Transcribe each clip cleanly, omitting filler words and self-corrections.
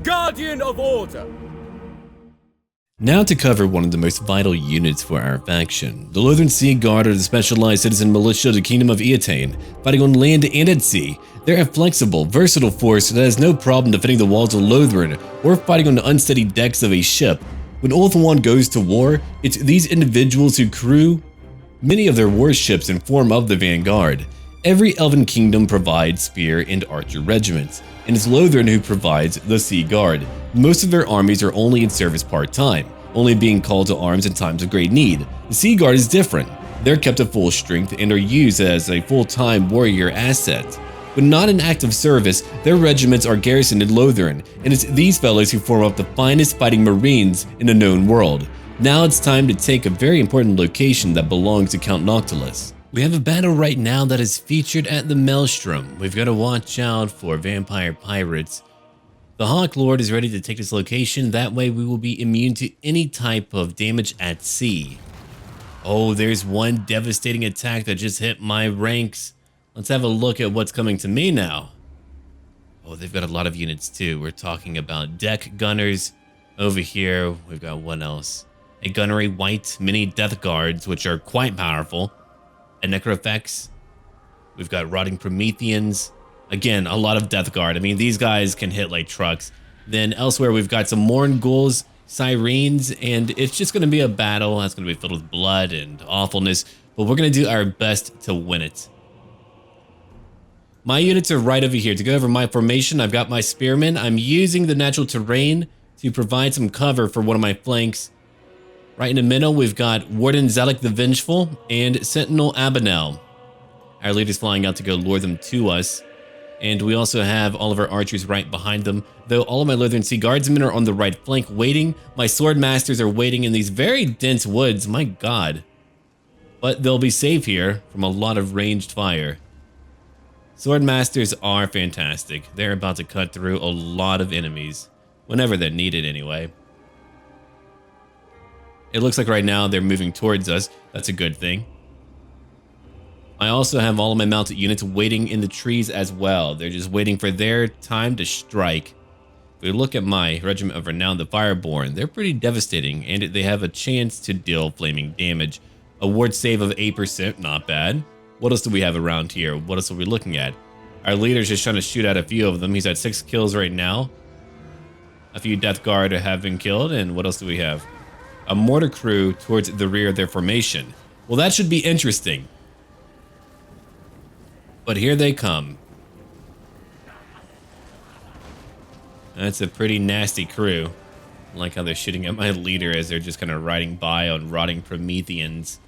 guardian of order. Now to cover one of the most vital units for our faction. The Lothern Sea Guard are the specialized citizen militia of the Kingdom of Eataine, fighting on land and at sea. They're a flexible, versatile force that has no problem defending the walls of Lothern or fighting on the unsteady decks of a ship. When Ulthuan goes to war, it's these individuals who crew many of their warships and form of the vanguard. Every Elven kingdom provides spear and archer regiments, and it's Lothern who provides the Sea Guard. Most of their armies are only in service part-time, only being called to arms in times of great need. The Sea Guard is different. They're kept at full strength and are used as a full-time warrior asset. When not in active service, their regiments are garrisoned in Lothern, and it's these fellows who form up the finest fighting marines in the known world. Now it's time to take a very important location that belongs to Count Noctilus. We have a battle right now that is featured at the Maelstrom. We've got to watch out for vampire pirates. The Hawk Lord is ready to take this location, that way we will be immune to any type of damage at sea. Oh, there's one devastating attack that just hit my ranks. Let's have a look at what's coming to me now. Oh, they've got a lot of units too. We're talking about deck gunners. Over here, we've got what else? A gunnery white mini death guards, which are quite powerful. A necrophects. We've got rotting Prometheans. Again, a lot of death guard. I mean, these guys can hit like trucks. Then elsewhere, we've got some Morn ghouls, sirens, and it's just going to be a battle that's going to be filled with blood and awfulness, but we're going to do our best to win it. My units are right over here. To go over my formation, I've got my spearmen. I'm using the natural terrain to provide some cover for one of my flanks. Right in the middle, we've got Warden Zelek the Vengeful and Sentinel Abinel. Our leader's flying out to go lure them to us. And we also have all of our archers right behind them, though all of my Lothern Sea Guardsmen are on the right flank waiting. My Sword Masters are waiting in these very dense woods, my god. But they'll be safe here from a lot of ranged fire. Sword Masters are fantastic. They're about to cut through a lot of enemies, whenever they're needed anyway. It looks like right now they're moving towards us. That's a good thing. I also have all of my mounted units waiting in the trees as well. They're just waiting for their time to strike. If we look at my Regiment of Renown, the Fireborn, they're pretty devastating, and they have a chance to deal flaming damage. A ward save of 8%, not bad. What else do we have around here? What else are we looking at? Our leader's just trying to shoot at a few of them. He's at 6 kills right now. A few Death Guard have been killed, and what else do we have? A mortar crew towards the rear of their formation. Well, that should be interesting. But here they come. That's a pretty nasty crew. I like how they're shooting at my leader as they're just kind of riding by on rotting Prometheans.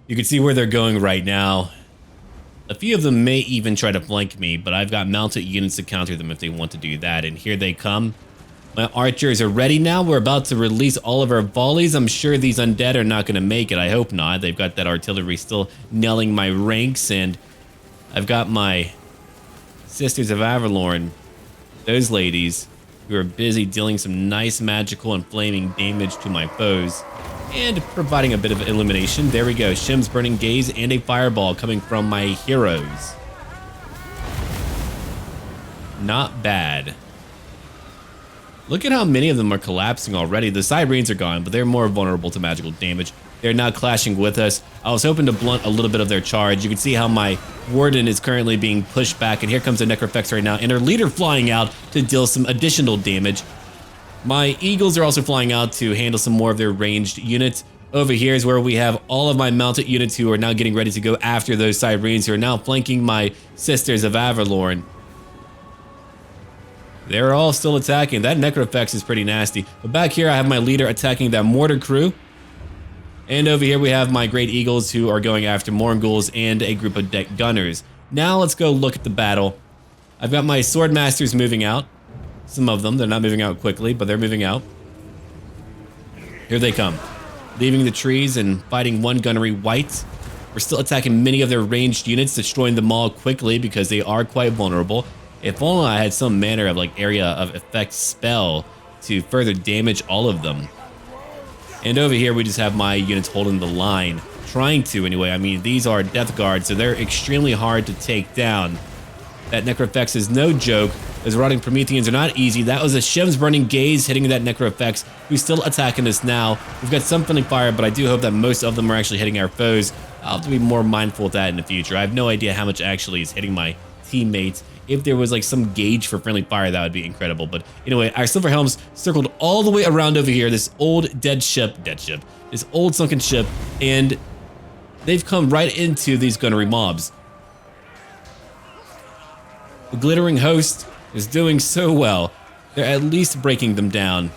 You can see where they're going right now. A few of them may even try to flank me, but I've got mounted units to counter them if they want to do that. And here they come. My archers are ready now. We're about to release all of our volleys. I'm sure these undead are not going to make it. I hope not. They've got that artillery still nailing my ranks, and I've got my Sisters of Avalorn, those ladies, who are busy dealing some nice magical and flaming damage to my foes and providing a bit of illumination. There we go. Shim's Burning Gaze and a fireball coming from my heroes. Not bad. Look at how many of them are collapsing already. The sirens are gone, but they're more vulnerable to magical damage. They're now clashing with us. I was hoping to blunt a little bit of their charge. You can see how my warden is currently being pushed back, and here comes the necrophects right now, and our leader flying out to deal some additional damage. My eagles are also flying out to handle some more of their ranged units. Over here is where we have all of my mounted units who are now getting ready to go after those sirens who are now flanking my Sisters of Avalorn. They're all still attacking. That necrophects is pretty nasty. But back here I have my leader attacking that mortar crew. And over here we have my great eagles who are going after Mornghuls and a group of deck gunners. Now let's go look at the battle. I've got my sword masters moving out. Some of them, they're not moving out quickly, but they're moving out. Here they come, leaving the trees and fighting one gunnery white. We're still attacking many of their ranged units, destroying them all quickly because they are quite vulnerable. If only I had some manner of like area of effect spell to further damage all of them. And over here we just have my units holding the line, trying to anyway. I mean, these are death guards, so they're extremely hard to take down. That Necrofex is no joke. Those Rotting Prometheans are not easy. That was a Shiv's Burning Gaze hitting that Necrofex, who's still attacking us now. We've got some friendly fire, but I do hope that most of them are actually hitting our foes. I'll have to be more mindful of that in the future. I have no idea how much actually is hitting my teammates. If there was like some gauge for friendly fire, that would be incredible. But anyway, our Silver Helms circled all the way around over here, this old this old sunken ship, and they've come right into these gunnery mobs. The Glittering Host is doing so well. They're at least breaking them down.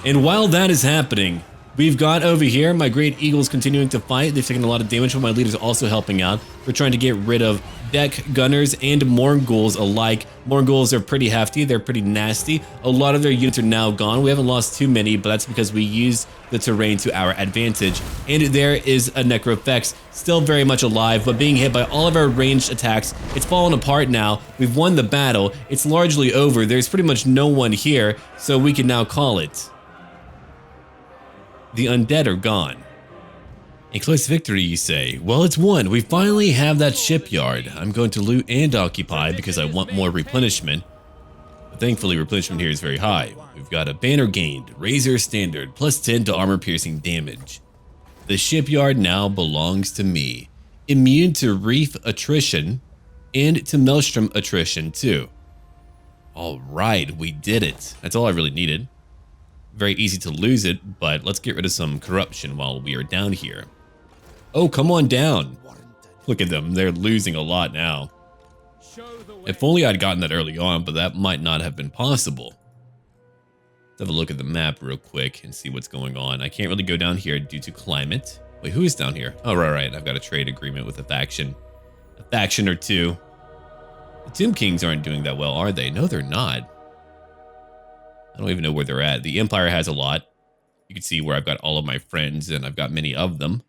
And while that is happening, we've got over here my Great Eagles continuing to fight. They've taken a lot of damage, but my leaders are also helping out. We're trying to get rid of deck gunners and Morghuls alike. Morghuls are pretty hefty, they're pretty nasty. A lot of their units are now gone. We haven't lost too many, but that's because we used the terrain to our advantage. And there is a Necrofex, still very much alive, but being hit by all of our ranged attacks. It's fallen apart now. We've won the battle. It's largely over. There's pretty much no one here, so we can now call it. The undead are gone. A close victory, you say? Well, it's won. We finally have that shipyard. I'm going to loot and occupy because I want more replenishment. But thankfully, replenishment here is very high. We've got a banner gained, Razor Standard, plus 10 to armor piercing damage. The shipyard now belongs to me. Immune to reef attrition and to maelstrom attrition too. All right, we did it. That's all I really needed. Very easy to lose it, but let's get rid of some corruption while we are down here. Oh, come on down. Look at them, they're losing a lot now. If only I'd gotten that early on, but that might not have been possible. Let's have a look at the map real quick and see what's going on. I can't really go down here due to climate. Wait, who is down here? Oh, right. I've got a trade agreement with a faction. A faction or two. The Tomb Kings aren't doing that well, are they? No, they're not. I don't even know where they're at. The Empire has a lot. You can see where I've got all of my friends, and I've got many of them.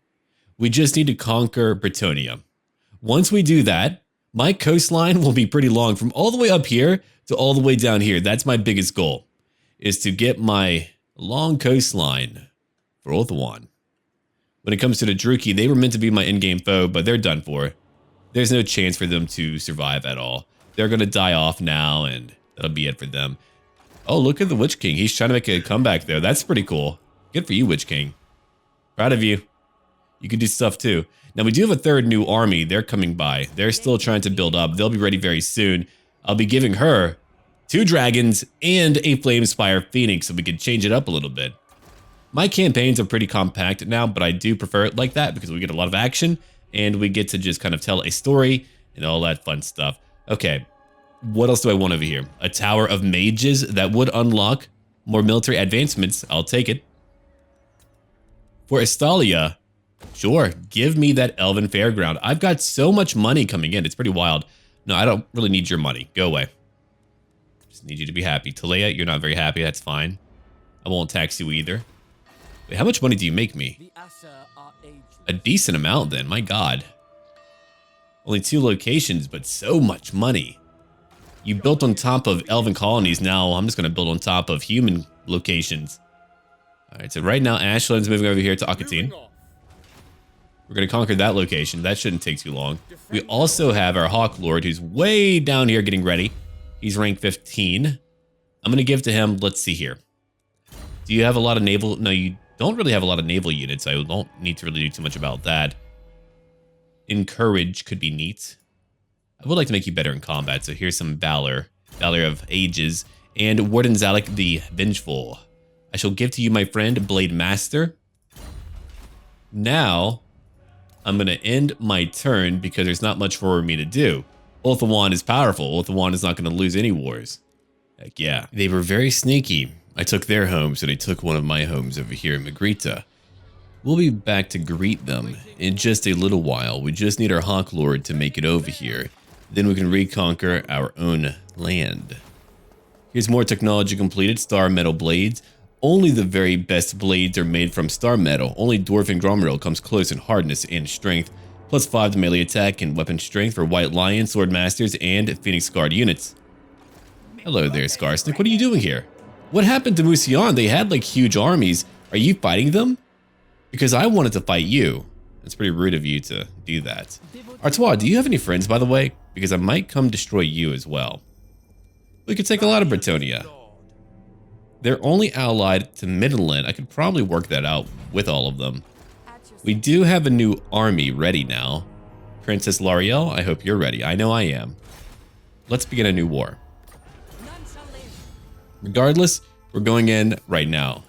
We just need to conquer Bretonnia. Once we do that, my coastline will be pretty long from all the way up here to all the way down here. That's my biggest goal, is to get my long coastline for Ulthuan. When it comes to the Druchii, they were meant to be my in-game foe, but they're done for. There's no chance for them to survive at all. They're going to die off now, and that'll be it for them. Oh, look at the Witch King. He's trying to make a comeback there. That's pretty cool. Good for you, Witch King. Proud of you. You can do stuff too. Now, we do have a third new army. They're coming by. They're still trying to build up. They'll be ready very soon. I'll be giving her 2 dragons and a Flamespire Phoenix so we can change it up a little bit. My campaigns are pretty compact now, but I do prefer it like that because we get a lot of action and we get to just kind of tell a story and all that fun stuff. Okay. What else do I want over here? A Tower of Mages that would unlock more military advancements. I'll take it. For Estalia, sure, give me that Elven Fairground. I've got so much money coming in. It's pretty wild. No, I don't really need your money. Go away. Just need you to be happy. Talea, you're not very happy. That's fine. I won't tax you either. Wait, how much money do you make me? A decent amount then. My God. Only 2 locations, but so much money. You built on top of elven colonies. Now I'm just going to build on top of human locations. All right, so right now AISLINN'S moving over here to Cothique. We're going to conquer that location. That shouldn't take too long. We also have our Hawk Lord who's way down here getting ready. He's rank 15. I'm going to give to him, let's see here. Do you have a lot of naval? No, you don't really have a lot of naval units. I don't need to really do too much about that. Encourage could be neat. I would like to make you better in combat, so here's some Valor. Valor of Ages. And Warden Zalek the Vengeful. I shall give to you my friend, Blade Master. Now, I'm going to end my turn because there's not much for me to do. Ulthuan is powerful. Ulthuan is not going to lose any wars. Heck yeah. They were very sneaky. I took their home, so they took one of my homes over here in Magritta. We'll be back to greet them in just a little while. We just need our Hawk Lord to make it over here. Then we can reconquer our own land. Here's more technology completed. Star Metal Blades. Only the very best blades are made from Star Metal. Only Dwarf and Gromril comes close in hardness and strength. Plus 5 to melee attack and weapon strength for White Lion, Sword Masters, and Phoenix Guard units. Hello there, Skarsnik. What are you doing here? What happened to Musion? They had like huge armies. Are you fighting them? Because I wanted to fight you. That's pretty rude of you to do that. Artois, do you have any friends, by the way? Because I might come destroy you as well. We could take a lot of Bretonnia. They're only allied to Midland. I could probably work that out with all of them. We do have a new army ready now. Princess L'Ariel, I hope you're ready. I know I am. Let's begin a new war. Regardless, we're going in right now.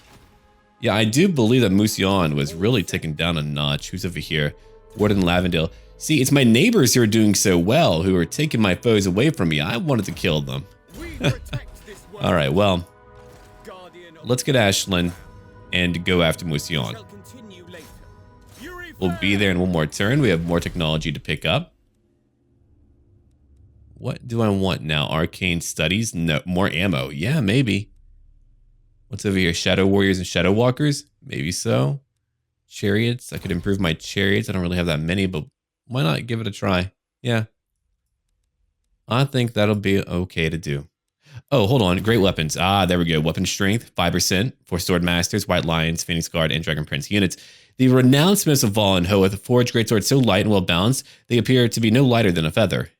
Yeah, I do believe that Musion was really taken down a notch. Who's over here? Warden Lavendale. See, it's my neighbors who are doing so well, who are taking my foes away from me. I wanted to kill them. All right, well, let's get Aislinn and go after Musion. We'll be there in one more turn. We have more technology to pick up. What do I want now? Arcane studies? No, more ammo. Yeah, maybe. What's over here? Shadow warriors and shadow walkers? Maybe so. Chariots. I could improve my chariots. I don't really have that many, but why not give it a try? Yeah. I think that'll be okay to do. Oh, hold on. Great weapons. Ah, there we go. Weapon strength, 5% for Sword Masters, White Lions, Phoenix Guard, and Dragon Prince units. The renowned Smiths of Val and Hoeth forge greatswords so light and well balanced, they appear to be no lighter than a feather.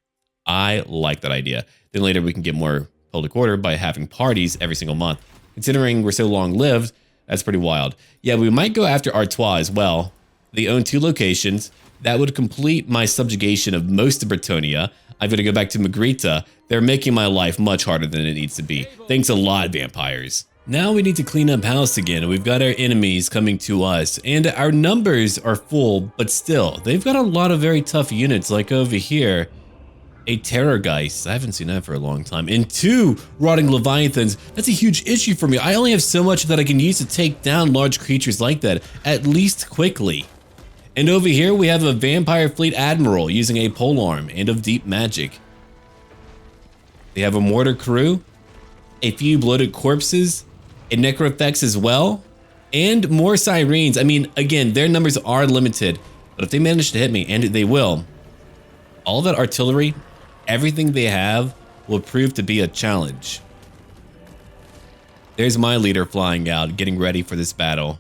I like that idea. Then later we can get more public order by having parties every single month. Considering we're so long-lived, that's pretty wild. Yeah, we might go after Artois as well. They own 2 locations. That would complete my subjugation of most of Bretonnia. I've got to go back to Magritta. They're making my life much harder than it needs to be. Thanks a lot, vampires. Now we need to clean up house again. We've got our enemies coming to us, and our numbers are full, but still, they've got a lot of very tough units, like over here. A Terrorgeist, I haven't seen that for a long time, and 2 Rotting Leviathans. That's a huge issue for me. I only have so much that I can use to take down large creatures like that, at least quickly. And over here we have a Vampire Fleet Admiral using a polearm and of deep magic. They have a mortar crew, a few bloated corpses, a necrophects as well, and more sirens. I mean, again, their numbers are limited, but if they manage to hit me, and they will, all that artillery, everything they have will prove to be a challenge. There's my leader flying out, getting ready for this battle.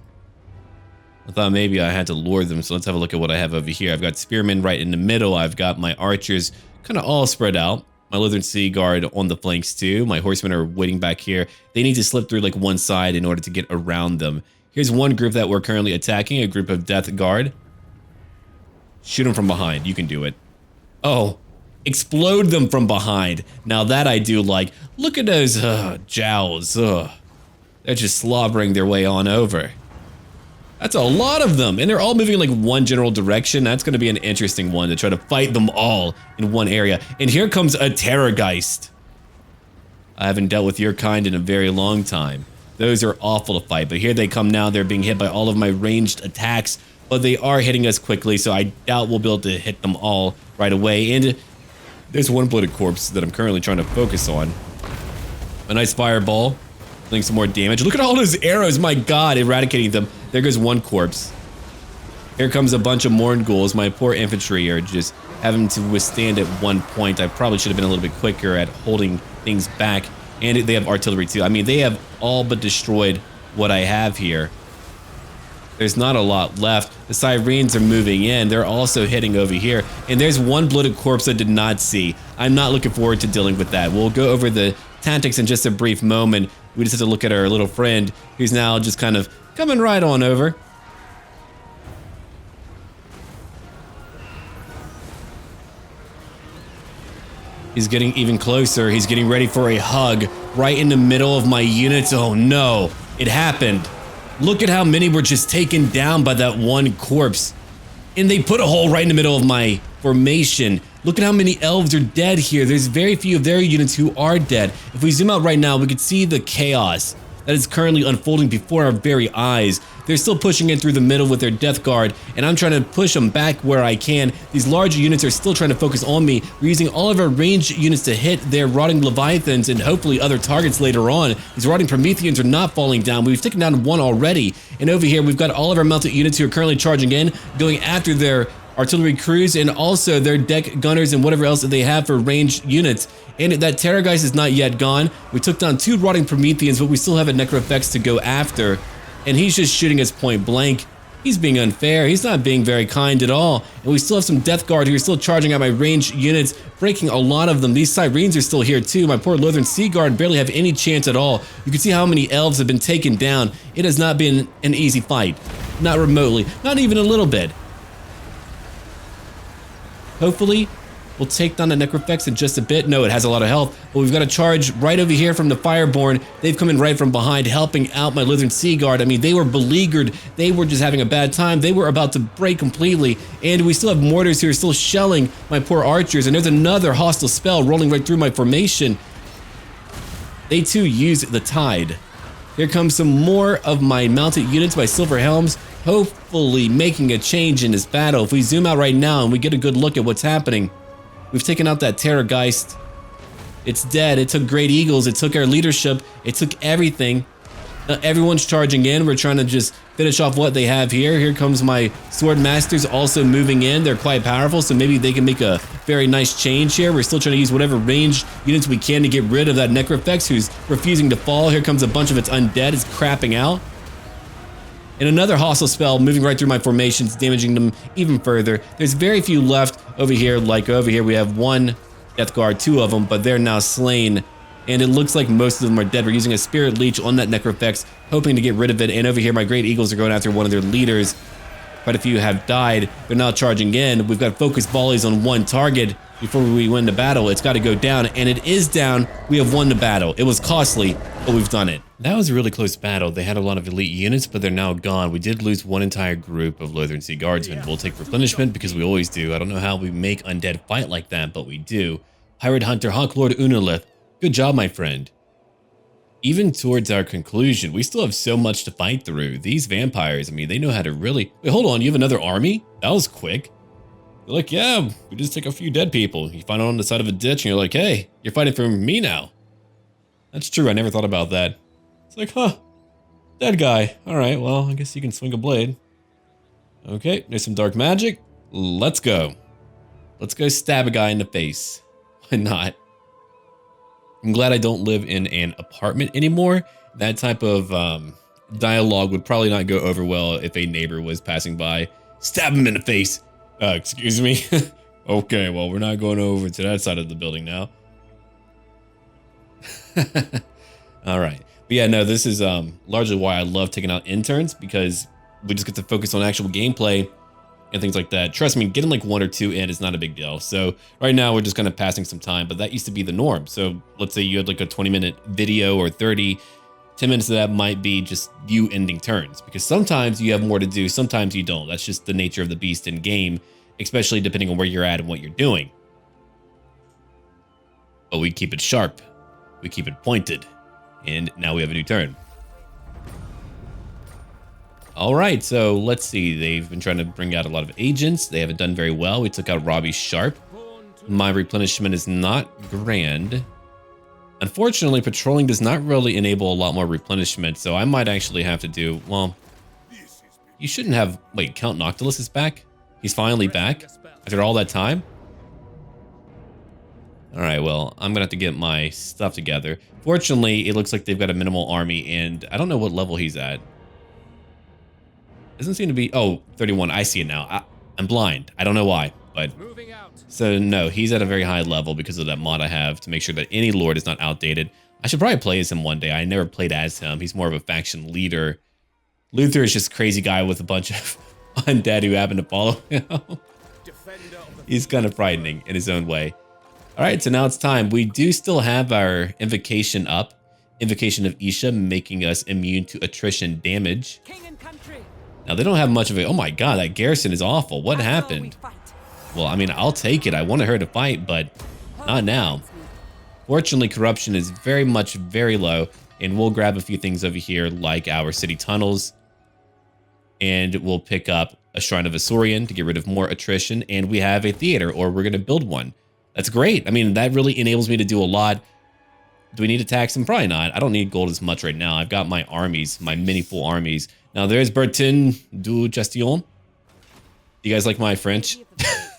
I thought maybe I had to lure them, so let's have a look at what I have over here. I've got spearmen right in the middle. I've got my archers kind of all spread out. My Lutheran Sea Guard on the flanks too. My horsemen are waiting back here. They need to slip through like one side in order to get around them. Here's one group that we're currently attacking, a group of Death Guard. Shoot them from behind. You can do it. Oh, explode them from behind. Now that I do like. Look at those jowls. They're just slobbering their way on over. That's a lot of them, and they're all moving in like one general direction. That's going to be an interesting one to try to fight them all in one area. And here comes a Terrorgeist. I haven't dealt with your kind in a very long time. Those are awful to fight, but here they come now. They're being hit by all of my ranged attacks, but they are hitting us quickly, so I doubt we'll be able to hit them all right away. And there's one bloated corpse that I'm currently trying to focus on. A nice fireball. Doing some more damage. Look at all those arrows, my god, eradicating them. There goes one corpse. Here comes a bunch of Morn ghouls. My poor infantry are just having to withstand at one point. I probably should have been a little bit quicker at holding things back. And they have artillery too. I mean, they have all but destroyed what I have here. There's not a lot left. The sirens are moving in. They're also hitting over here. And there's one bloated corpse I did not see. I'm not looking forward to dealing with that. We'll go over the tactics in just a brief moment. We just have to look at our little friend who's now just kind of coming right on over. He's getting even closer. He's getting ready for a hug right in the middle of my units. Oh no, it happened. Look at how many were just taken down by that one corpse. And they put a hole right in the middle of my formation. Look at how many elves are dead here. There's very few of their units who are dead. If we zoom out right now, we can see the chaos that is currently unfolding before our very eyes. They're still pushing in through the middle with their Death Guard, and I'm trying to push them back where I can. These large units are still trying to focus on me. We're using all of our ranged units to hit their Rotting Leviathans and hopefully other targets later on. These Rotting Prometheans are not falling down. We've taken down one already. And over here, we've got all of our mounted units who are currently charging in, going after their artillery crews and also their deck gunners and whatever else that they have for ranged units. And that Terrorgeist is not yet gone. We took down 2 Rotting Prometheans, but we still have a Necrophects to go after. And he's just shooting us point blank. He's being unfair. He's not being very kind at all. And we still have some Death Guard who are still charging at my ranged units, breaking a lot of them. These Sirens are still here too. My poor Lothern Sea Guard barely have any chance at all. You can see how many Elves have been taken down. It has not been an easy fight. Not remotely. Not even a little bit. Hopefully, we'll take down the Necrofex in just a bit. No, it has a lot of health, but we've got a charge right over here from the Fireborn. They've come in right from behind, helping out my Lothern Sea Guard. I mean, they were beleaguered. They were just having a bad time. They were about to break completely, and we still have mortars who are still shelling my poor archers, and there's another hostile spell rolling right through my formation. They too use the Tide. Here comes some more of my mounted units by Silver Helms, hopefully making a change in this battle. If we zoom out right now and we get a good look at what's happening, we've taken out that Terrorgeist. It's dead. It took Great Eagles. It took our leadership. It took everything. Now everyone's charging in. We're trying to just finish off what they have here. Here comes my Sword Masters also moving in. They're quite powerful, so maybe they can make a very nice change here. We're still trying to use whatever ranged units we can to get rid of that Necrofex who's refusing to fall. Here comes a bunch of its undead. It's crapping out. And another hostile spell moving right through my formations, damaging them even further. There's very few left over here. Like over here, we have one Death Guard, two of them, but they're now slain. And it looks like most of them are dead. We're using a Spirit Leech on that Necrofex, hoping to get rid of it. And over here, my Great Eagles are going after one of their leaders. Quite a few have died. They're now charging in. We've got focus volleys on one target before we win the battle. It's got to go down, and it is down. We have won the battle. It was costly, but we've done it. That was a really close battle. They had a lot of elite units, but they're now gone. We did lose one entire group of Lothern Sea Guardsmen. We'll take replenishment because we always do. I don't know how we make undead fight like that, but we do. Pirate Hunter Hawklord Unalith, good job, my friend. Even towards our conclusion, we still have so much to fight through. These vampires, I mean, they know how to really... Wait, hold on, you have another army? That was quick. They're like, yeah, we just take a few dead people. You find it on the side of a ditch and you're like, hey, you're fighting for me now. That's true, I never thought about that. It's like, huh, dead guy. All right, well, I guess you can swing a blade. Okay, there's some dark magic. Let's go. Let's go stab a guy in the face. Why not? I'm glad I don't live in an apartment anymore. That type of dialogue would probably not go over well if a neighbor was passing by. Stab him in the face. Excuse me. Okay, well, we're not going over to that side of the building now. All right. But yeah, no, this is largely why I love taking out interns, because we just get to focus on actual gameplay and things like that. Trust me, getting like 1 or 2 in is not a big deal. So right now we're just kind of passing some time, but that used to be the norm. So let's say you had like a 20-minute video or 30, 10 minutes of that might be just you ending turns, because sometimes you have more to do, sometimes you don't. That's just the nature of the beast in game, especially depending on where you're at and what you're doing. But we keep it sharp, we keep it pointed, and now we have a new turn. All right, so let's see. They've been trying to bring out a lot of agents. They haven't done very well. We took out Robbie Sharp. My replenishment is not grand. Unfortunately, patrolling does not really enable a lot more replenishment, so I might actually have to do, well, you shouldn't have, wait, Count Noctilus is back? He's finally back after all that time? All right, well, I'm gonna have to get my stuff together. Fortunately, it looks like they've got a minimal army, and I don't know what level he's at. Doesn't seem to be, oh, 31, I see it now. I'm blind, I don't know why, but. So no, he's at a very high level because of that mod I have to make sure that any lord is not outdated. I should probably play as him one day. I never played as him. He's more of a faction leader. Luther is just a crazy guy with a bunch of undead who happen to follow him. He's kind of frightening in his own way. All right, so now it's time. We do still have our invocation up. Invocation of Isha, making us immune to attrition damage. Now they don't have much of it. Oh my god, that garrison is awful. What happened? Well, I mean, I'll take it. I wanted her to fight, but not now. Fortunately, corruption is very low, and we'll grab a few things over here like our city tunnels, and we'll pick up a Shrine of Asaurian to get rid of more attrition, and we have a theater, or we're going to build one. That's great. I mean, that really enables me to do a lot. Do we need to tax them? Probably not. I don't need gold as much right now. I've got my armies, my mini full armies. Now, there's Bertin du Chastillon. You guys like my French?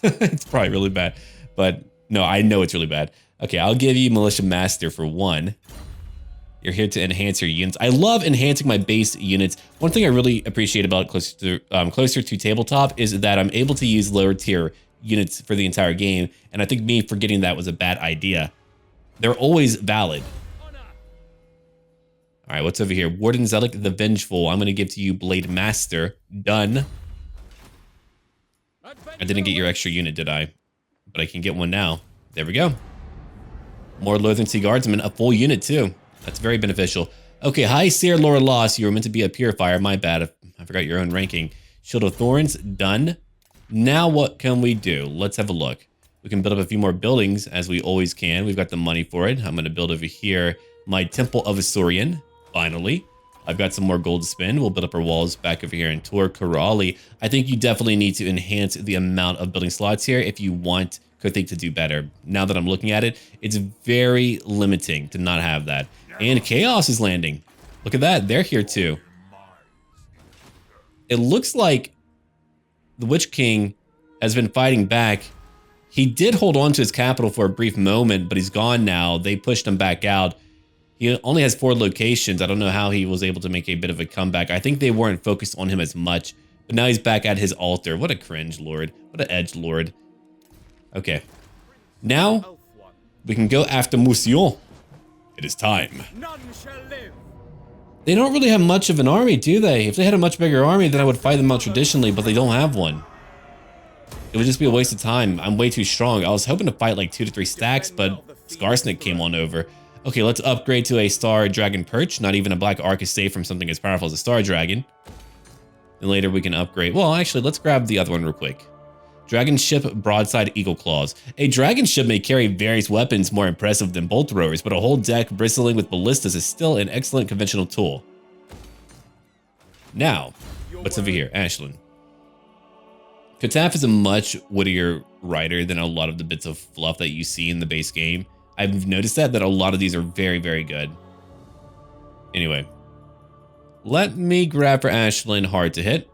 It's probably really bad, but no, I know it's really bad. Okay, I'll give you Militia Master for 1. You're here to enhance your units. I love enhancing my base units. One thing I really appreciate about closer to tabletop is that I'm able to use lower tier units for the entire game. And I think me forgetting that was a bad idea. They're always valid. All right, what's over here? Warden Zelik the Vengeful. I'm going to give to you Blade Master. Done. I didn't get your extra unit, did I? But I can get one now. There we go. More Lothern Sea Guardsmen, a full unit too. That's very beneficial. Okay, hi, Seer Laura Loss. You were meant to be a Purifier. My bad. I forgot your own ranking. Shield of Thorns, done. Now what can we do? Let's have a look. We can build up a few more buildings, as we always can. We've got the money for it. I'm going to build over here my Temple of Asuryan, finally. I've got some more gold to spend. We'll build up our walls back over here in Tor Corrali. I think you definitely need to enhance the amount of building slots here if you want Cothique to do better. Now that I'm looking at it, it's very limiting to not have that. And Chaos is landing. Look at that. They're here too. It looks like the Witch King has been fighting back. He did hold on to his capital for a brief moment, but he's gone now. They pushed him back out. He only has 4 locations. I don't know how he was able to make a bit of a comeback. I think they weren't focused on him as much, but now he's back at his altar. What a cringe lord. What an edge lord. Okay. Now we can go after Mousillon. It is time. None shall live. They don't really have much of an army, do they? If they had a much bigger army, then I would fight them out traditionally, but they don't have one. It would just be a waste of time. I'm way too strong. I was hoping to fight like 2 to 3 stacks, but Skarsnik came on over. Okay, let's upgrade to a Star Dragon Perch. Not even a Black Arc is safe from something as powerful as a Star Dragon. And later we can upgrade. Well, actually, let's grab the other one real quick. Dragon Ship Broadside Eagle Claws. A dragon ship may carry various weapons more impressive than bolt throwers, but a whole deck bristling with ballistas is still an excellent conventional tool. Now, what's over here? Aislinn. Cothique is a much wittier writer than a lot of the bits of fluff that you see in the base game. I've noticed that a lot of these are very, very good. Anyway, let me grab for Aislinn hard to hit.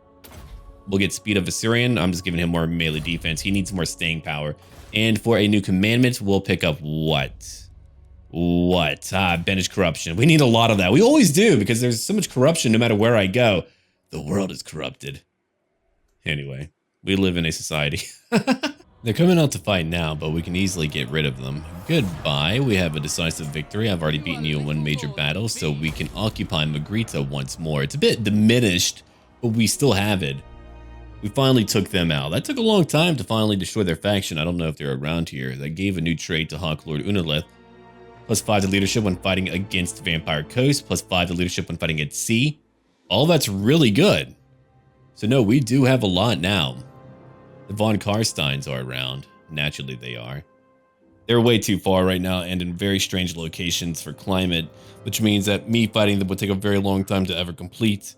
We'll get Speed of Asuryan. I'm just giving him more melee defense. He needs more staying power. And for a new commandment, we'll pick up what? Banish Corruption. We need a lot of that. We always do, because there's so much corruption no matter where I go. The world is corrupted. Anyway, we live in a society. They're coming out to fight now, but we can easily get rid of them. Goodbye. We have a decisive victory. I've already beaten you in 1 major battle, so we can occupy Magritta once more. It's a bit diminished, but we still have it. We finally took them out. That took a long time to finally destroy their faction. I don't know if they're around here. That gave a new trait to Hawk Lord Unalith. +5 to leadership when fighting against Vampire Coast. +5 to leadership when fighting at sea. All that's really good. So no, we do have a lot now. The Von Karsteins are around. Naturally they are. They're way too far right now and in very strange locations for climate, which means that me fighting them would take a very long time to ever complete.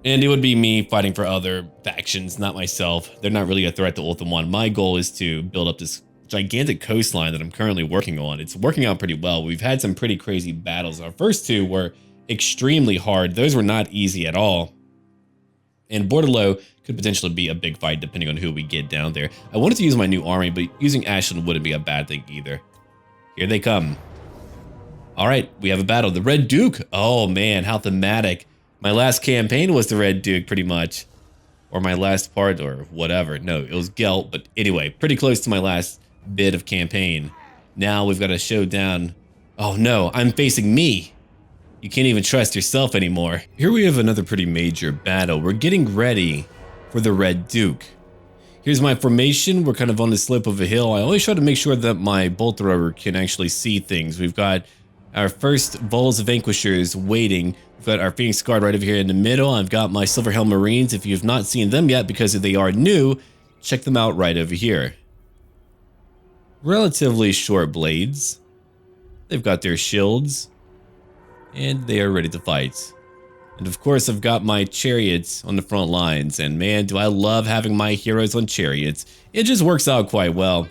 And it would be me fighting for other factions, not myself. They're not really a threat to Ulthuan. My goal is to build up this gigantic coastline that I'm currently working on. It's working out pretty well. We've had some pretty crazy battles. Our first 2 were extremely hard. Those were not easy at all. And Bordello could potentially be a big fight depending on who we get down there. I wanted to use my new army, but using Aislinn wouldn't be a bad thing either. Here they come. All right, we have a battle. The Red Duke. Oh man, how thematic. My last campaign was the Red Duke, pretty much. Or my last part, or whatever. No, it was Gelt, but anyway, pretty close to my last bit of campaign. Now we've got a showdown. Oh no, I'm facing me. You can't even trust yourself anymore. Here we have another pretty major battle. We're getting ready for the Red Duke. Here's my formation. We're kind of on the slope of a hill. I always try to make sure that my bolt thrower can actually see things. We've got our first Vols Vanquishers waiting. We've got our Phoenix Guard right over here in the middle. I've got my Silverhelm Marines. If you've not seen them yet because they are new, check them out right over here. Relatively short blades. They've got their shields. And they are ready to fight. And of course, I've got my chariots on the front lines. And man, do I love having my heroes on chariots. It just works out quite well.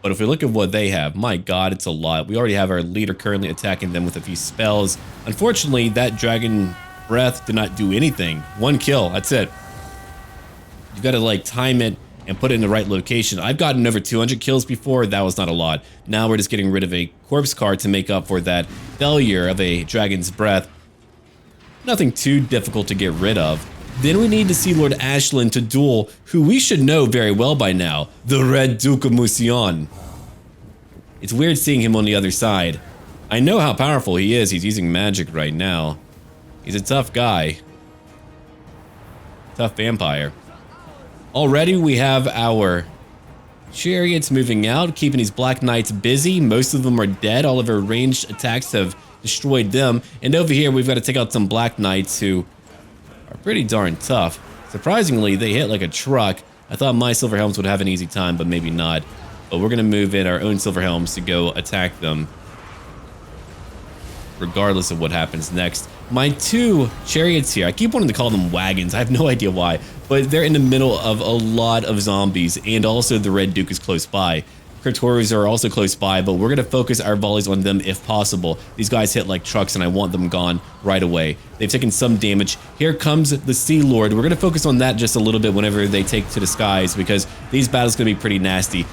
But if we look at what they have, my god, it's a lot. We already have our leader currently attacking them with a few spells. Unfortunately, that Dragon Breath did not do anything. 1 kill, that's it. You gotta like time it and put it in the right location. I've gotten over 200 kills before. That was not a lot. Now we're just getting rid of a corpse card to make up for that failure of a dragon's breath. Nothing too difficult to get rid of. Then we need to see Lord Ashlynn to duel who we should know very well by now, the Red Duke of Musion. It's weird seeing him on the other side. I know how powerful he is. He's using magic right now. He's a tough guy. Tough vampire. Already we have our chariots moving out, keeping these Black Knights busy. Most of them are dead. All of our ranged attacks have destroyed them. And over here we've got to take out some Black Knights who are pretty darn tough. Surprisingly, they hit like a truck. I thought my Silver Helms would have an easy time, but maybe not. But we're going to move in our own Silver Helms to go attack them, regardless of what happens next. My two chariots here, I keep wanting to call them wagons. I have no idea why, but they're in the middle of a lot of zombies, and also the Red Duke is close by. Crypt Horrors are also close by, but we're going to focus our volleys on them if possible. These guys hit like trucks, and I want them gone right away. They've taken some damage. Here comes the Sea Lord. We're going to focus on that just a little bit whenever they take to the skies, because these battles are going to be pretty nasty.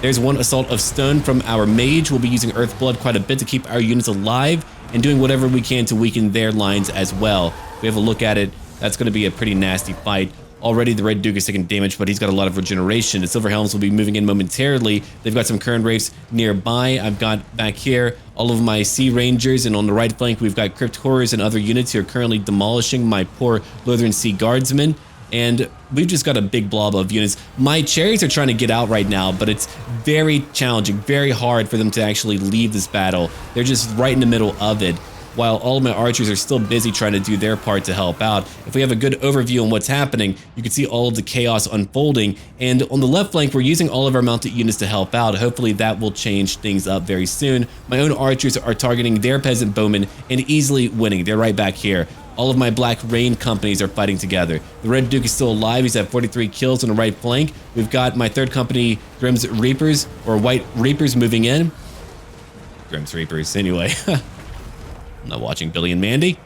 There's one Assault of Stone from our mage. We'll be using Earthblood quite a bit to keep our units alive and doing whatever we can to weaken their lines as well. If we have a look at it, that's going to be a pretty nasty fight. Already the Red Duke is taking damage, but he's got a lot of regeneration. The Silver Helms will be moving in momentarily. They've got some Current Wraiths nearby. I've got back here all of my Sea Rangers, and on the right flank we've got Crypt Horrors and other units who are currently demolishing my poor Northern Sea Guardsmen. And we've just got a big blob of units. My chariots are trying to get out right now, but it's very challenging, very hard for them to actually leave this battle. They're just right in the middle of it, while all of my archers are still busy trying to do their part to help out. If we have a good overview on what's happening, you can see all of the chaos unfolding. And on the left flank, we're using all of our mounted units to help out. Hopefully that will change things up very soon. My own archers are targeting their peasant bowmen and easily winning. They're right back here. All of my Black Rain companies are fighting together. The Red Duke is still alive. He's at 43 kills on the right flank. We've got my third company, Grimm's Reapers, or White Reapers, moving in. Grimm's Reapers, anyway. I'm not watching Billy and Mandy.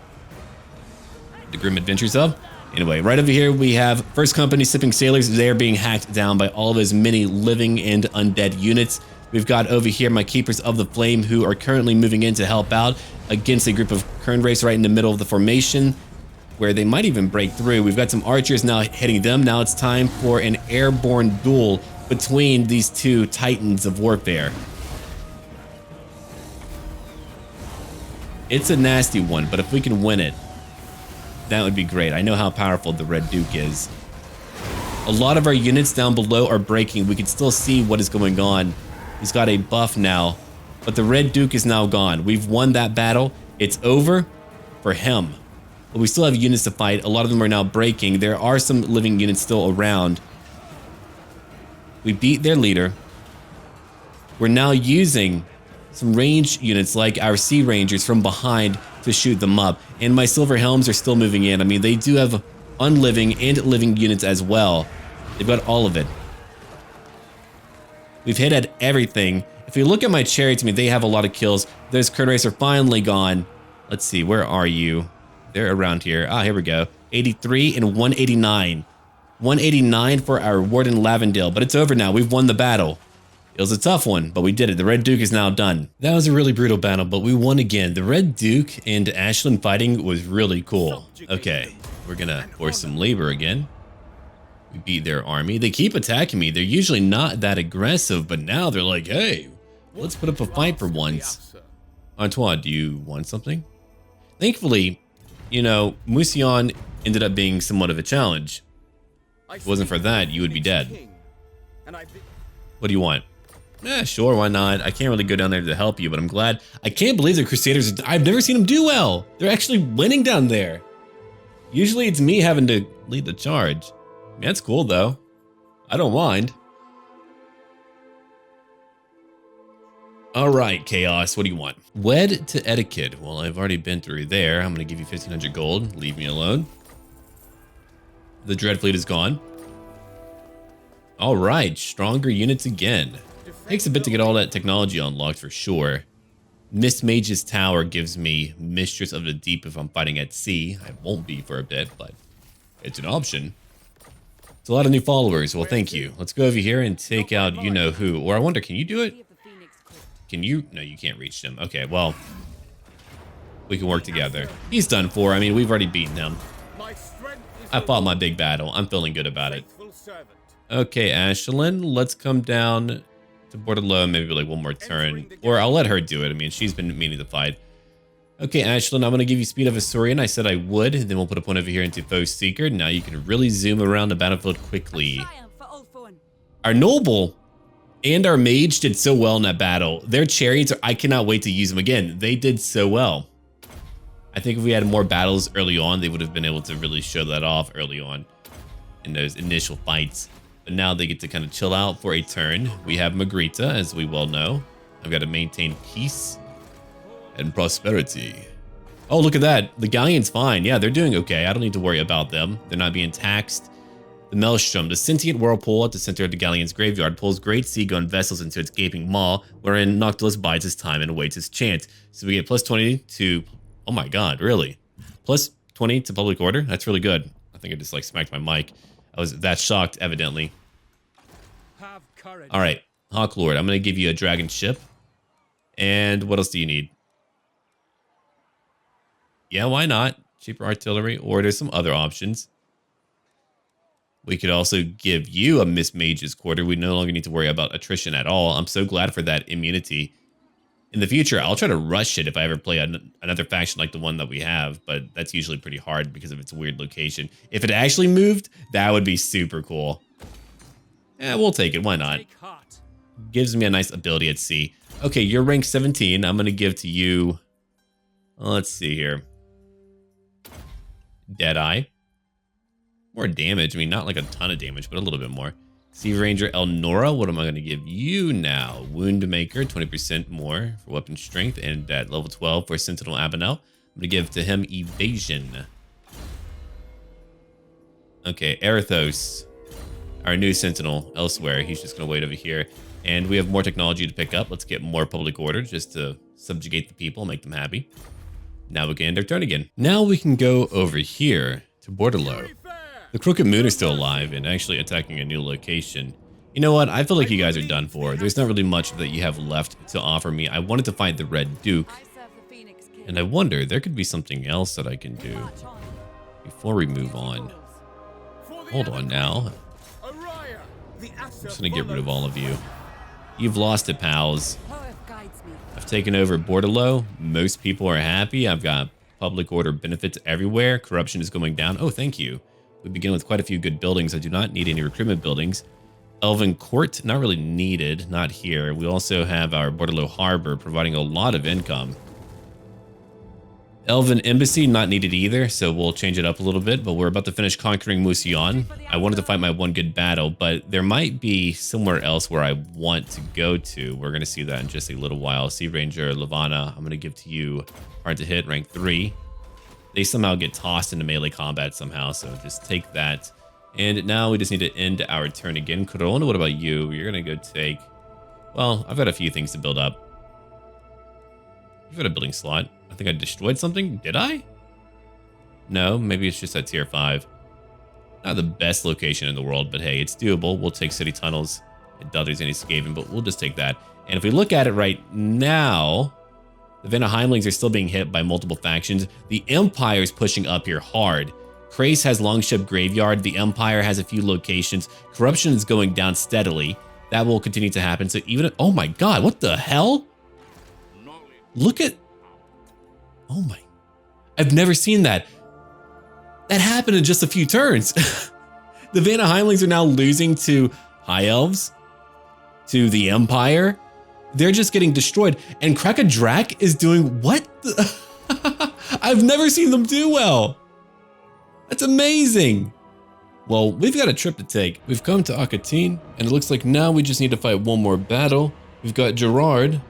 The Grim Adventures of. Anyway, right over here we have First Company Sipping Sailors. They are being hacked down by all of his many living and undead units. We've got over here my Keepers of the Flame, who are currently moving in to help out against a group of Kern Wraiths right in the middle of the formation, where they might even break through. We've got some archers now hitting them. Now it's time for an airborne duel between these two titans of warfare. It's a nasty one, but if we can win it, that would be great. I know how powerful the Red Duke is. A lot of our units down below are breaking. We can still see what is going on. He's got a buff now, but the Red Duke is now gone. We've won that battle. It's over for him. But we still have units to fight. A lot of them are now breaking. There are some living units still around. We beat their leader. We're now using some ranged units like our Sea Rangers from behind to shoot them up. And my Silver Helms are still moving in. I mean, they do have unliving and living units as well. They've got all of it. We've hit at everything. If we look at my chariots, I mean, they have a lot of kills. Those Kern Wraiths are finally gone. Let's see, where are you? They're around here. Ah, here we go. 83 and 189. 189 for our Warden Lavendale, but it's over now. We've won the battle. It was a tough one, but we did it. The Red Duke is now done. That was a really brutal battle, but we won again. The Red Duke and Ashlynn fighting was really cool. Okay, we're gonna force some labor again. We beat their army. They keep attacking me. They're usually not that aggressive, but now they're like, hey, let's put up a fight for once. Antoine, do you want something? Thankfully, you know, Musion ended up being somewhat of a challenge. If it wasn't for that, you would be dead. What do you want? Yeah, sure, why not? I can't really go down there to help you, but I'm glad. I can't believe the Crusaders, I've never seen them do well. They're actually winning down there. Usually it's me having to lead the charge. That's cool though. I don't mind. All right, Chaos, what do you want? Wed to Etiquette. Well, I've already been through there. I'm gonna give you 1,500 gold. Leave me alone. The Dread Fleet is gone. All right, stronger units again. Takes a bit to get all that technology unlocked for sure. Mist Mage's Tower gives me Mistress of the Deep if I'm fighting at sea. I won't be for a bit, but it's an option. It's a lot of new followers. Well, thank you. Let's go over here and take out you-know-who. Or I wonder, can you do it? Can you? No, you can't reach him. Okay, well, we can work together. He's done for. I mean, we've already beaten him. I fought my big battle. I'm feeling good about it. Okay, AISLINN, let's come down to Bordello, maybe like one more turn. Or I'll let her do it. I mean, she's been meaning to fight. Okay, AISLINN, I'm going to give you speed of a Surreal. I said I would. Then we'll put a point over here into Foe Seeker. Now you can really zoom around the battlefield quickly. Our Noble and our Mage did so well in that battle. Their Chariots, I cannot wait to use them again. They did so well. I think if we had more battles early on, they would have been able to really show that off early on in those initial fights. But now they get to kind of chill out for a turn. We have Magritta, as we well know. I've got to maintain peace and prosperity. Oh, look at that. The Galleon's fine. Yeah, they're doing okay. I don't need to worry about them. They're not being taxed. The Maelstrom, the sentient whirlpool at the center of the Galleon's graveyard, pulls great seagoing vessels into its gaping maw, wherein Noctilus bides his time and awaits his chance. So we get plus 20 to... Oh my god, really? Plus 20 to public order? That's really good. I think I just like smacked my mic. I was that shocked, evidently. All right, Hawk Lord, I'm going to give you a dragon ship. And what else do you need? Yeah, why not? Cheaper artillery, or there's some other options. We could also give you a Miss Mage's Quarter. We no longer need to worry about attrition at all. I'm so glad for that immunity. In the future, I'll try to rush it if I ever play another faction like the one that we have, but that's usually pretty hard because of its weird location. If it actually moved, that would be super cool. Yeah, we'll take it. Why not? Gives me a nice ability at sea. Okay, you're rank 17. I'm going to give to you... Let's see here. Deadeye. More damage. I mean, not like a ton of damage, but a little bit more. Sea Ranger Elnora, what am I going to give you now? Wound Maker, 20% more for weapon strength, and at level 12 for Sentinel Abinel. I'm going to give to him Evasion. Okay, Erithos, our new Sentinel elsewhere. He's just going to wait over here. And we have more technology to pick up. Let's get more public order just to subjugate the people, make them happy. Now we can end our turn again. Now we can go over here to Bordello. The Crooked Moon is still alive and actually attacking a new location. You know what? I feel like you guys are done for. There's not really much that you have left to offer me. I wanted to fight the Red Duke. And I wonder, there could be something else that I can do before we move on. Hold on now. I'm just going to get rid of all of you. You've lost it, pals. I've taken over Bordello. Most people are happy. I've got public order benefits everywhere. Corruption is going down. Oh, thank you. We begin with quite a few good buildings. I do not need any recruitment buildings. Elven Court, not really needed. Not here. We also have our Bordello Harbor providing a lot of income. Elven Embassy, not needed either, so we'll change it up a little bit, but we're about to finish conquering Musion. I wanted to fight my one good battle, but there might be somewhere else where I want to go to. We're going to see that in just a little while. Sea Ranger Levana, I'm going to give to you hard to hit, rank 3. They somehow get tossed into melee combat somehow, so just take that. And now we just need to end our turn again. Corona, what about you? You're going to go take... Well, I've got a few things to build up. You've got a building slot. I think I destroyed something. Did I? No, maybe it's just at tier 5. Not the best location in the world, but hey, it's doable. We'll take city tunnels. I doubt there's any Skaven, but we'll just take that. And if we look at it right now, the Vanaheimlings are still being hit by multiple factions. The Empire is pushing up here hard. Krace has Longship Graveyard. The Empire has a few locations. Corruption is going down steadily. That will continue to happen. So even... Oh my god, what the hell? Look at... Oh my... I've never seen that. That happened in just a few turns. The Vanaheimlings are now losing to High Elves, to the Empire. They're just getting destroyed. And Krakadrak is doing what? I've never seen them do well. That's amazing. Well, we've got a trip to take. We've come to Aquitaine, and it looks like now we just need to fight one more battle. We've got Gerard,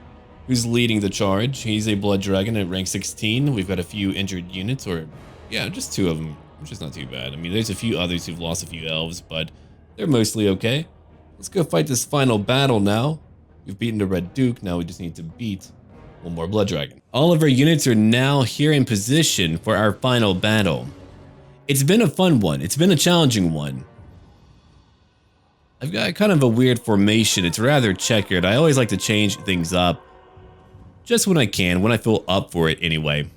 who's leading the charge. He's a Blood Dragon at rank 16. We've got a few injured units, or yeah, just 2 of them, which is not too bad. I mean, there's a few others who've lost a few elves, but they're mostly okay. Let's go fight this final battle now. We've beaten the Red Duke. Now we just need to beat one more Blood Dragon. All of our units are now here in position for our final battle. It's been a fun one. It's been a challenging one. I've got kind of a weird formation. It's rather checkered. I always like to change things up just when I can, when I feel up for it anyway.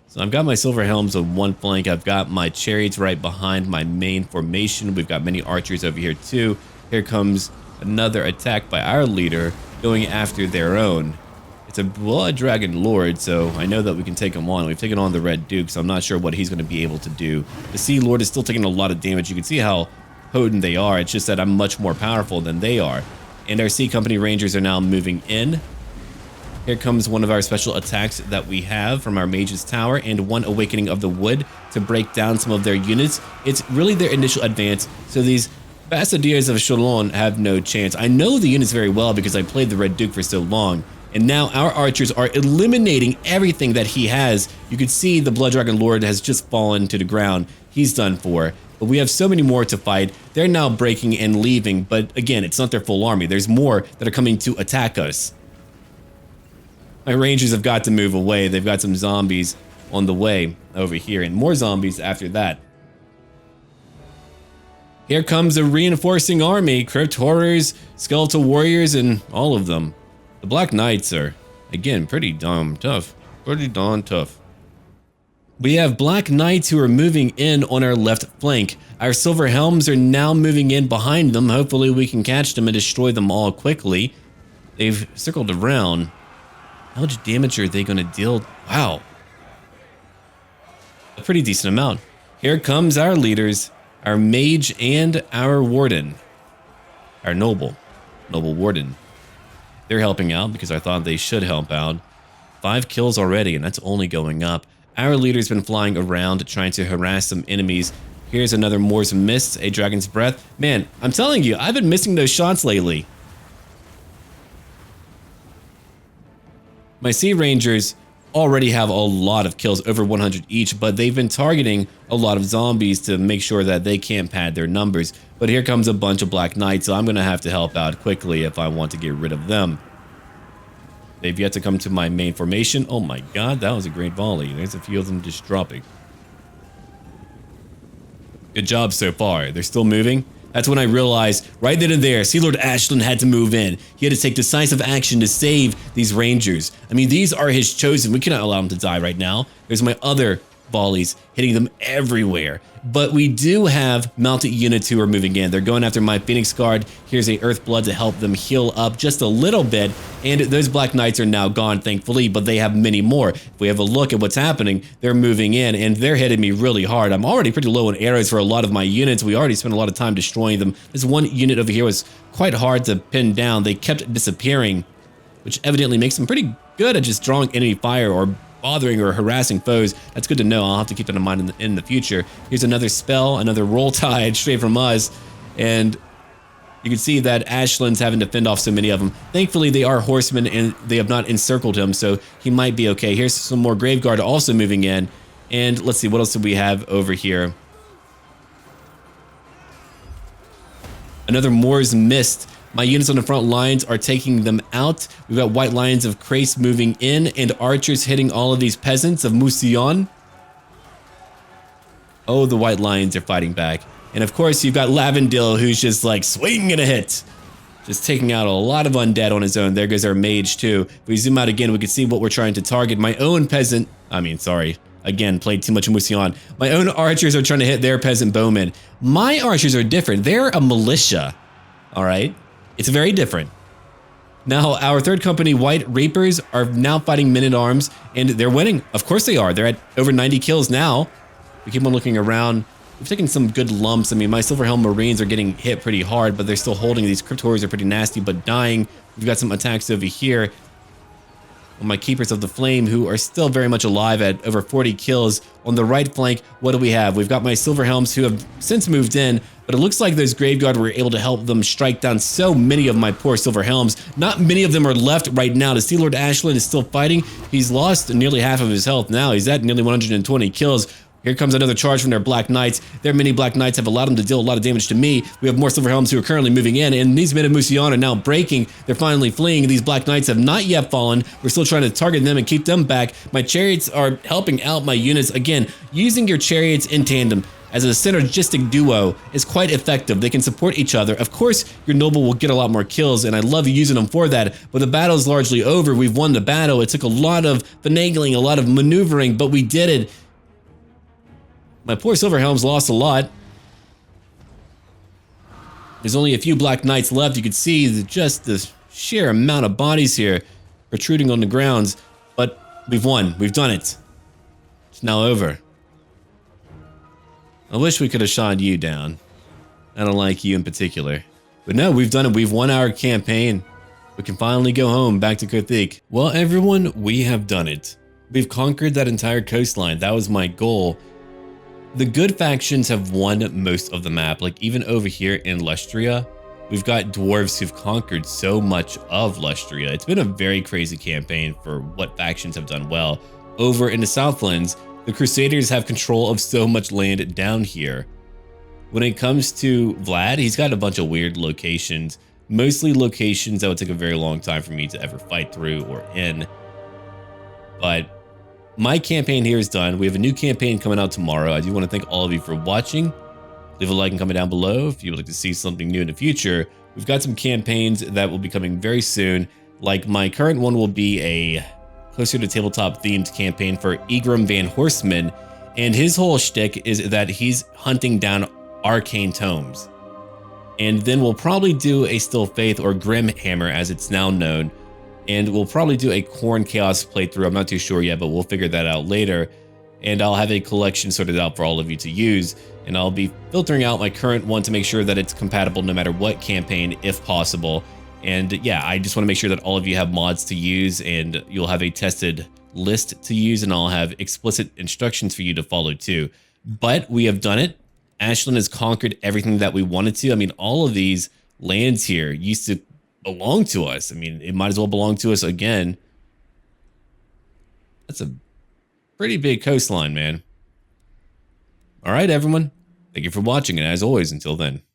So I've got my silver helms on one flank. I've got my chariots right behind my main formation. We've got many archers over here too. Here comes another attack by our leader going after their own. It's a blood dragon lord, so I know that we can take him on. We've taken on the red duke, so I'm not sure what he's going to be able to do. The sea lord is still taking a lot of damage. You can see how potent they are. It's just that I'm much more powerful than they are. And our sea company rangers are now moving in. Here comes one of our special attacks that we have from our mage's tower, and one awakening of the wood to break down some of their units. It's really their initial advance, so these Bassadiers of Chalon have no chance. I know the units very well because I played the Red Duke for so long, and now our archers are eliminating everything that he has. You can see the Blood Dragon Lord has just fallen to the ground. He's done for. But we have so many more to fight. They're now breaking and leaving, but again, it's not their full army. There's more that are coming to attack us. My rangers have got to move away. They've got some zombies on the way over here, and more zombies after that. Here comes a reinforcing army, crypt horrors, skeletal warriors, and all of them. The Black Knights are, again, pretty darn tough. Pretty darn tough. We have Black Knights who are moving in on our left flank. Our Silver Helms are now moving in behind them. Hopefully we can catch them and destroy them all quickly. They've circled around. How much damage are they going to deal? Wow. A pretty decent amount. Here comes our leaders, our mage and our warden. Our noble warden. They're helping out because I thought they should help out. 5 kills already, and that's only going up. Our leader's been flying around trying to harass some enemies. Here's another Moor's Mist, a Dragon's Breath. Man, I'm telling you, I've been missing those shots lately. My Sea Rangers already have a lot of kills, over 100 each, but they've been targeting a lot of zombies to make sure that they can't pad their numbers. But here comes a bunch of Black Knights, so I'm going to have to help out quickly if I want to get rid of them. They've yet to come to my main formation. Oh my god, that was a great volley. There's a few of them just dropping. Good job so far. They're still moving. That's when I realized, right then and there, Sea Lord Ashlyn had to move in. He had to take decisive action to save these Rangers. I mean, these are his chosen. We cannot allow them to die right now. There's my other volleys hitting them everywhere. But we do have mounted units who are moving in. They're going after my Phoenix Guard. Here's a Earthblood to help them heal up just a little bit. And those Black Knights are now gone, thankfully, but they have many more. If we have a look at what's happening, they're moving in and they're hitting me really hard. I'm already pretty low on arrows for a lot of my units. We already spent a lot of time destroying them. This one unit over here was quite hard to pin down. They kept disappearing, which evidently makes them pretty good at just drawing enemy fire or bothering or harassing foes. That's good to know. I'll have to keep that in mind in the future. Here's another spell, another roll tide straight from us, and you can see that Ashlyn's having to fend off so many of them. Thankfully, they are horsemen and they have not encircled him, so he might be okay. Here's some more Grave Guard also moving in, and let's see, what else do we have over here? Another Moor's Mist. My units on the front lines are taking them out. We've got White Lions of Crace moving in and archers hitting all of these peasants of Mousillon. Oh, the White Lions are fighting back. And of course, you've got Lavendil, who's just like swinging a hit. Just taking out a lot of undead on his own. There goes our mage too. If we zoom out again, we can see what we're trying to target. My own peasant, again, played too much Mousillon. My own archers are trying to hit their peasant bowmen. My archers are different. They're a militia, all right? It's very different. Now, our third company, White Reapers, are now fighting men-at-arms, and they're winning. Of course they are. They're at over 90 kills now. We keep on looking around. We've taken some good lumps. I mean, my Silverhelm Marines are getting hit pretty hard, but they're still holding. These Crypt Horrors are pretty nasty, but dying. We've got some attacks over here. My Keepers of the Flame, who are still very much alive at over 40 kills. On the right flank, what do we have? We've got my Silverhelms who have since moved in, but it looks like those Graveguard were able to help them strike down so many of my poor Silverhelms. Not many of them are left right now. The Sea Lord Ashlyn is still fighting. He's lost nearly half of his health now. He's at nearly 120 kills. Here comes another charge from their Black Knights. Their many Black Knights have allowed them to deal a lot of damage to me. We have more Silverhelms who are currently moving in, and these men of Mousillon are now breaking. They're finally fleeing. These Black Knights have not yet fallen. We're still trying to target them and keep them back. My chariots are helping out my units. Again, using your chariots in tandem. as a synergistic duo is quite effective. They can support each other. Of course, your noble will get a lot more kills, and I love using them for that, but the battle is largely over. We've won the battle. It took a lot of finagling, a lot of maneuvering, but we did it. My poor Silverhelm's lost a lot. There's only a few Black Knights left. You can see just the sheer amount of bodies here protruding on the grounds, but we've won. We've done it. It's now over. I wish we could have shot you down. I don't like you in particular. But no, we've done it. We've won our campaign. We can finally go home back to Cothique. Well, everyone, we have done it. We've conquered that entire coastline. That was my goal. The good factions have won most of the map. Like even over here in Lustria, we've got dwarves who've conquered so much of Lustria. It's been a very crazy campaign for what factions have done well. Over in the Southlands, the Crusaders have control of so much land down here. When it comes to Vlad, he's got a bunch of weird locations, mostly locations that would take a very long time for me to ever fight through or in. But my campaign here is done. We have a new campaign coming out tomorrow. I do want to thank all of you for watching. Leave a like and comment down below if you would like to see something new in the future. We've got some campaigns that will be coming very soon. Like my current one will be a closer to tabletop themed campaign for Egrimm van Horstmann, and his whole shtick is that he's hunting down arcane tomes. And then we'll probably do a Still Faith or Grim Hammer as it's now known, and we'll probably do a Khorne Chaos playthrough. I'm not too sure yet, but we'll figure that out later. And I'll have a collection sorted out for all of you to use, and I'll be filtering out my current one to make sure that it's compatible no matter what campaign, if possible. And yeah, I just want to make sure that all of you have mods to use, and you'll have a tested list to use, and I'll have explicit instructions for you to follow too. But we have done it. AISLINN has conquered everything that we wanted to. I mean, all of these lands here used to belong to us. I mean, it might as well belong to us again. That's a pretty big coastline, man. All right, everyone. Thank you for watching, and as always, until then.